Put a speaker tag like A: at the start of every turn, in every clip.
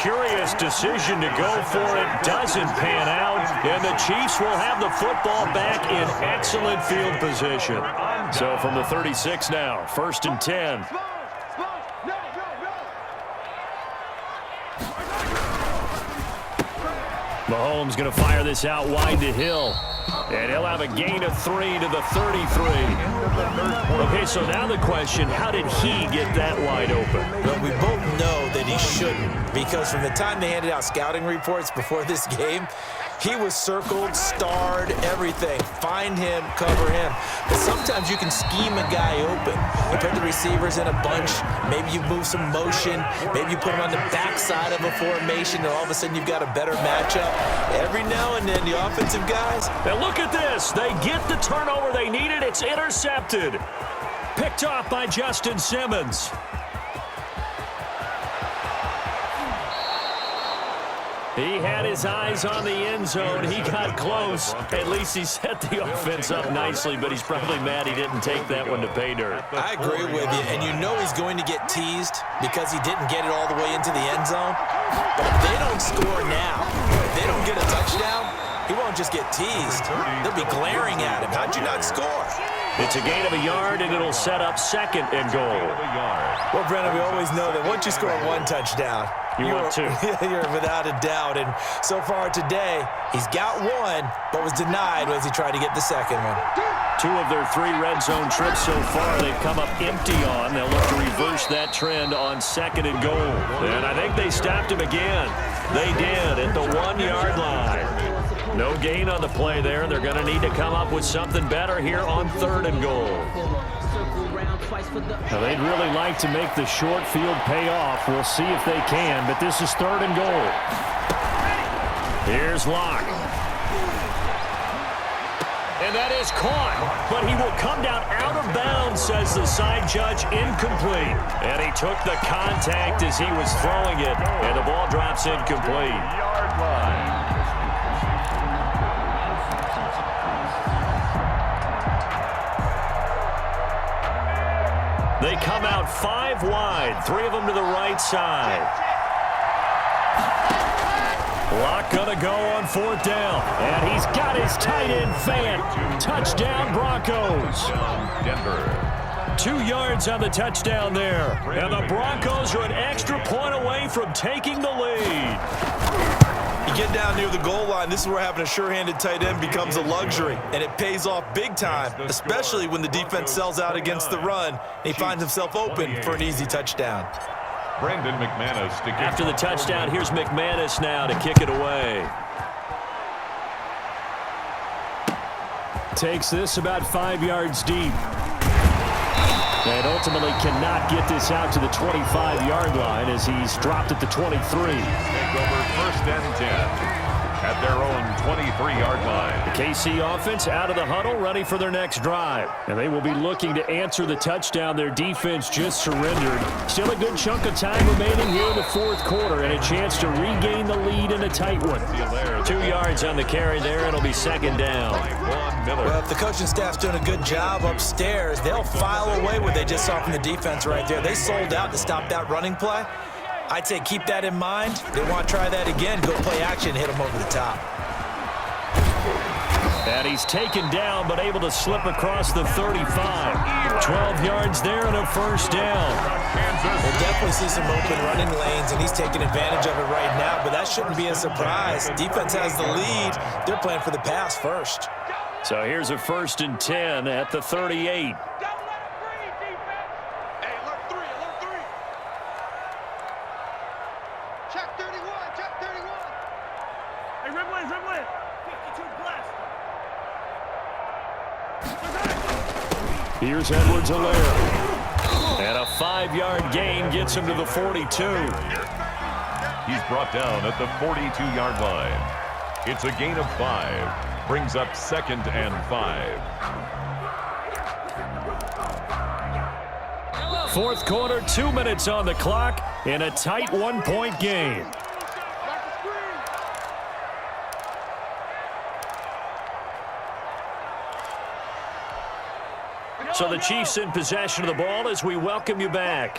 A: curious decision to go for it. Doesn't pan out. And the Chiefs will have the football back in excellent field position. So from the 36 now, 1st and 10. Mahomes going to fire this out wide to Hill. And he'll have a gain of 3 to the 33. Okay, so now the question, how did he get that wide open?
B: Well, we both know that he shouldn't, because from the time they handed out scouting reports before this game, he was circled, starred, everything. Find him, cover him. But sometimes you can scheme a guy open. You put the receivers in a bunch. Maybe you move some motion. Maybe you put him on the backside of a formation, and all of a sudden you've got a better matchup. Every now and then, the offensive guys.
A: Now look at this. They get the turnover they needed. It's intercepted. Picked off by Justin Simmons. He had his eyes on the end zone. He got close. At least he set the offense up nicely, but he's probably mad he didn't take that one to pay dirt.
B: I agree with you, and you know he's going to get teased because he didn't get it all the way into the end zone. But if they don't score now, if they don't get a touchdown, he won't just get teased. They'll be glaring at him. How'd you not score?
A: It's a gain of a yard, and it'll set up 2nd and goal.
B: Well, Brennan, we always know that once you score one touchdown,
A: you're
B: without a doubt. And so far today, he's got one, but was denied as he tried to get the second one.
A: 2 of their 3 red zone trips so far they've come up empty on. They'll look to reverse that trend on 2nd and goal. And I think they stopped him again. They did at the 1-yard line. No gain on the play there. They're going to need to come up with something better here on 3rd and goal. Now, they'd really like to make the short field pay off. We'll see if they can, but this is 3rd and goal. Here's Locke. And that is caught, but he will come down out of bounds, says the side judge, incomplete. And he took the contact as he was throwing it, and the ball drops incomplete. Yard line. They come out 5 wide, 3 of them to the right side. Locke gonna go on 4th down, and he's got his tight end Fant. Touchdown Broncos. Denver. 2 yards on the touchdown there, and the Broncos are an extra point away from taking the lead.
B: You get down near the goal line, this is where having a sure-handed tight end becomes a luxury, and it pays off big time, especially when the defense sells out against the run, and he finds himself open for an easy touchdown.
C: Brandon McManus to kick.
A: After the touchdown, here's McManus now to kick it away. Takes this about 5 yards deep. And ultimately cannot get this out to the 25-yard line as he's dropped at the 23.
C: Take over 1st and 10 at their own 23-yard line.
A: The KC offense out of the huddle, ready for their next drive. And they will be looking to answer the touchdown their defense just surrendered. Still a good chunk of time remaining here in the 4th quarter, and a chance to regain the lead in a tight one. 2 yards on the carry there. It'll be 2nd down.
B: Well, if the coaching staff's doing a good job upstairs, they'll file away what they just saw from the defense right there. They sold out to stop that running play. I'd say keep that in mind. They want to try that again. Go play action, hit them over the top.
A: And he's taken down, but able to slip across the 35. 12 yards there and a 1st down.
B: We'll definitely see some open running lanes, and he's taking advantage of it right now, but that shouldn't be a surprise. Defense has the lead. They're playing for the pass first.
A: So here's a 1st and 10 at the 38. Here's Edwards-Helaire. And a 5-yard gain gets him to the 42.
C: He's brought down at the 42-yard line. It's a gain of 5. Brings up 2nd and 5.
A: 4th quarter, 2 minutes on the clock in a tight 1-point game. So the Chiefs in possession of the ball as we welcome you back.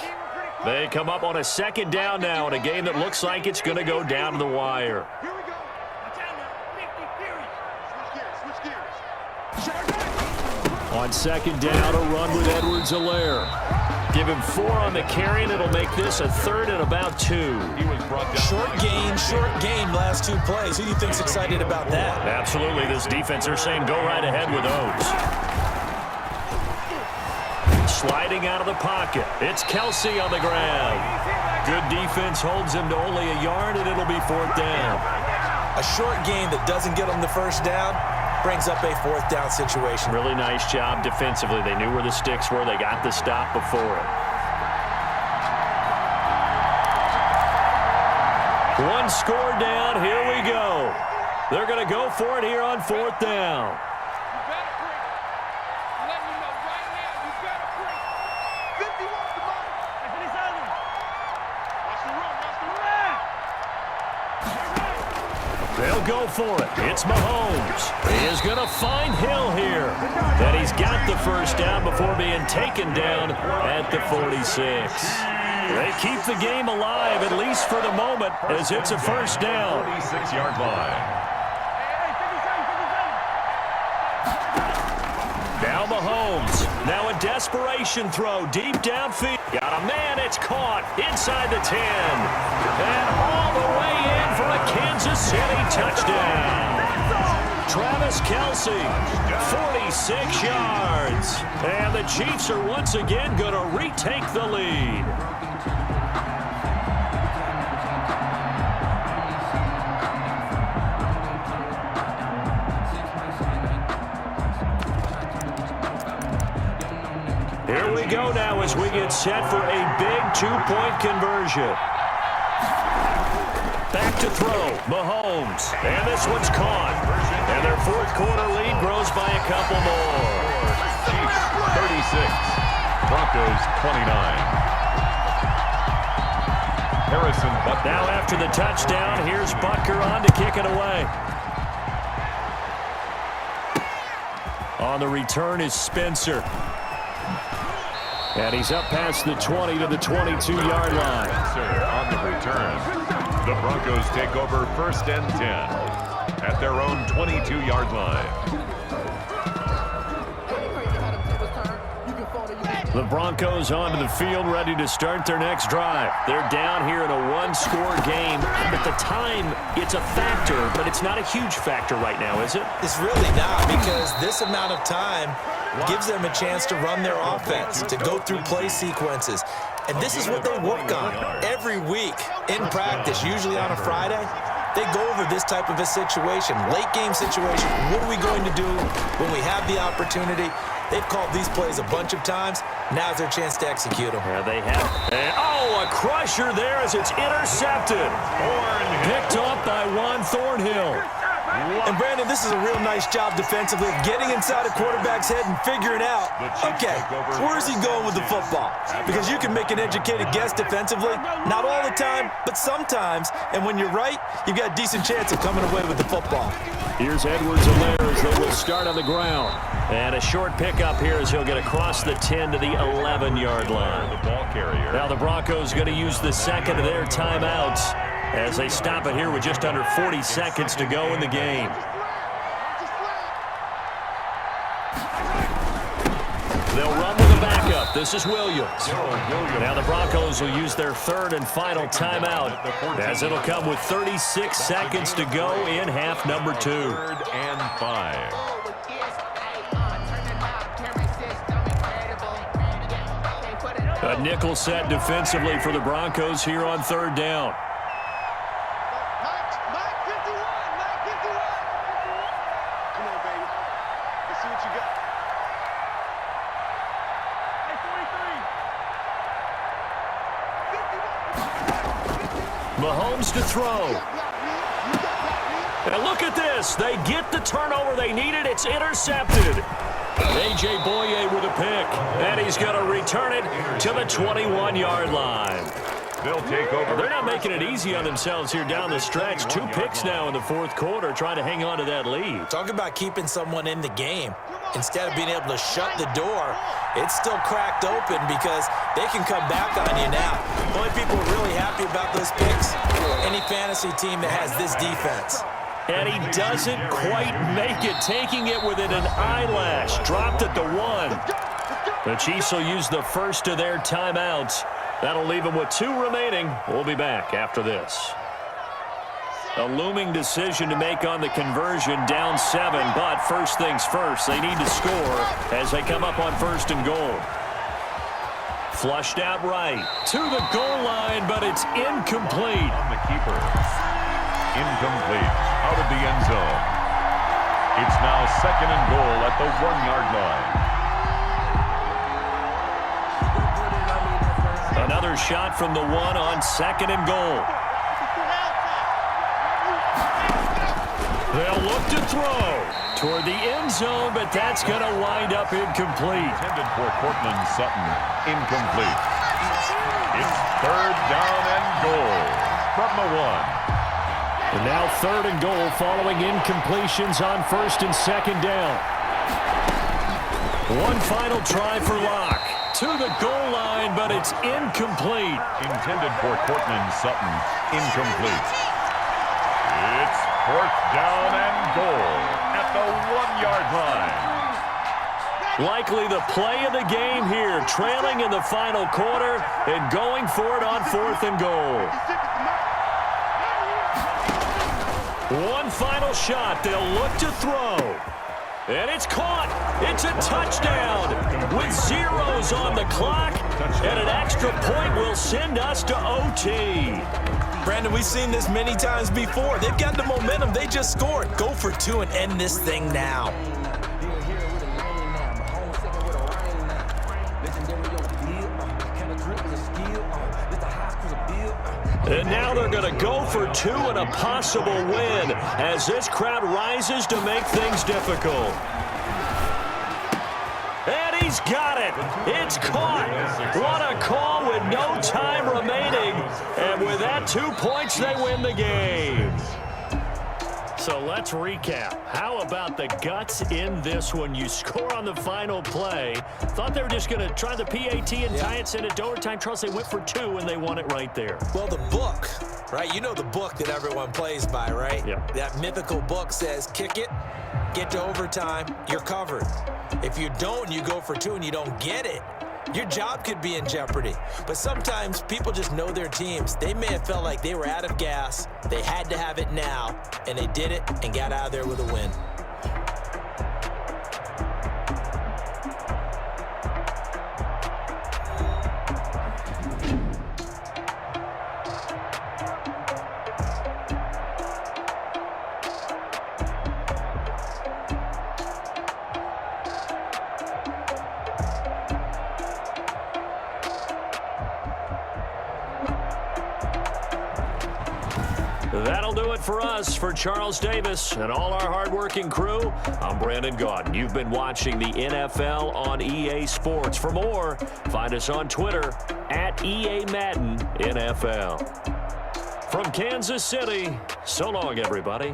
A: They come up on a second down now in a game that looks like it's going to go down to the wire.
D: Here we go. Watch out now. 50, switch gears.
A: On second down, a run with Edwards-Helaire. Give him 4 on the carry, and it'll make this a 3rd and about 2.
C: He was brought down.
B: Short game, last 2 plays. Who do you think's excited about that?
A: Absolutely. This defense, they're saying go right ahead with those. Sliding out of the pocket. It's Kelsey on the ground. Good defense holds him to only a yard, and it'll be 4th down.
B: A short game that doesn't get them the first down brings up a 4th down situation.
A: Really nice job defensively. They knew where the sticks were. They got the stop before it. One score down. Here we go. They're going to go for it here on 4th down. They'll go for it. It's Mahomes. He is going to find Hill here. And he's got the first down before being taken down at the 46. They keep the game alive, at least for the moment, as it's a first down.
C: 46-yard line.
A: Now Mahomes. Now a desperation throw deep downfield. Got a man. It's caught inside the 10. And all the way in for a Kansas City touchdown. Travis Kelce, 46 yards. And the Chiefs are once again going to retake the lead. Here we go now as we get set for a big 2-point conversion. Back to throw, Mahomes. And this one's caught. And their 4th quarter lead grows by a couple more.
C: Chiefs 36, Broncos 29. Harrison Butker.
A: Now after the touchdown, here's Butker on to kick it away. On the return is Spencer. And he's up past the 20 to the 22-yard line.
C: On the return. The Broncos take over 1st and 10 at their own 22-yard line.
A: The Broncos onto the field, ready to start their next drive. They're down here in a 1-score game. At the time, it's a factor, but it's not a huge factor right now, is it?
B: It's really not, because this amount of time gives them a chance to run their offense, to go through play sequences. And this is what they work on every week in practice, usually on a Friday. They go over this type of a situation, late game situation. What are we going to do when we have the opportunity? They've called these plays a bunch of times. Now's their chance to execute them.
A: Yeah, they have. And, a crusher there as it's intercepted. Picked off by Juan Thornhill.
B: And, Brandon, this is a real nice job defensively of getting inside a quarterback's head and figuring out, okay, where's he going with the football? Because you can make an educated guess defensively, not all the time, but sometimes. And when you're right, you've got a decent chance of coming away with the football.
A: Here's Edwards-Helaire as they will start on the ground. And a short pickup here as he'll get across the 10 to the 11-yard line.
C: The ball carrier.
A: Now the Broncos going to use the second of their timeouts as they stop it here with just under 40 seconds to go in the game. They'll run with a backup. This is Williams. Now the Broncos will use their 3rd and final timeout as it'll come with 36 seconds to go in half number 2.
C: 3rd and 5.
A: A nickel set defensively for the Broncos here on 3rd down. Mahomes to throw. And look at this. They get the turnover they needed. It's intercepted. A.J. Boye with a pick. And he's going to return it to the 21-yard line.
C: They'll take over.
A: They're not making it easy on themselves here down the stretch. 2 picks now in the 4th quarter trying to hang on to that lead.
B: Talk about keeping someone in the game. Instead of being able to shut the door it's still cracked open because they can come back on you now. The only people really happy about those picks, any fantasy team that has this defense.
A: And he doesn't quite make it, taking it within an eyelash. Dropped at the 1. The Chiefs will use the first of their timeouts. That'll leave them with 2 remaining. We'll be back after this. A looming decision to make on the conversion, down 7. But first things first, they need to score as they come up on 1st and goal. Flushed out right to the goal line, but it's incomplete.
C: On the keeper. Incomplete. Out of the end zone. It's now 2nd and goal at the 1-yard line.
A: Another shot from the 1 on 2nd and goal. They'll look to throw toward the end zone, but that's going to wind up incomplete.
C: Intended for Cortland Sutton. Incomplete. It's 3rd down and goal from the 1.
A: And now 3rd and goal following incompletions on 1st and 2nd down. One final try for Locke. To the goal line, but it's incomplete.
C: Intended for Cortland Sutton. Incomplete. It's 4th down and goal at the 1-yard line.
A: Likely the play of the game here, trailing in the final quarter and going for it on 4th and goal. One final shot. They'll look to throw. And it's caught. It's a touchdown with zeros on the clock. And an extra point will send us to OT.
B: Brandon, we've seen this many times before. They've got the momentum. They just scored. Go for 2 and end this thing now.
A: And now they're going to go for 2 and a possible win as this crowd rises to make things difficult. And he's got it. It's caught. What a call with no time remaining. And with that 2 points, they win the game. So let's recap. How about the guts in this one? You score on the final play. Thought they were just going to try the PAT and tie it, send it to overtime. Trust they went for 2, and they won it right there.
B: Well, the book, right? You know the book that everyone plays by, right?
A: Yeah.
B: That mythical book says, kick it, get to overtime, you're covered. If you don't, you go for 2 and you don't get it, your job could be in jeopardy. But sometimes people just know their teams. They may have felt like they were out of gas. They had to have it now, and they did it and got out of there with a win.
A: That'll do it for us. For Charles Davis and all our hardworking crew, I'm Brandon Gaudin. You've been watching the NFL on EA Sports. For more, find us on Twitter at EA Madden NFL. From Kansas City, so long, everybody.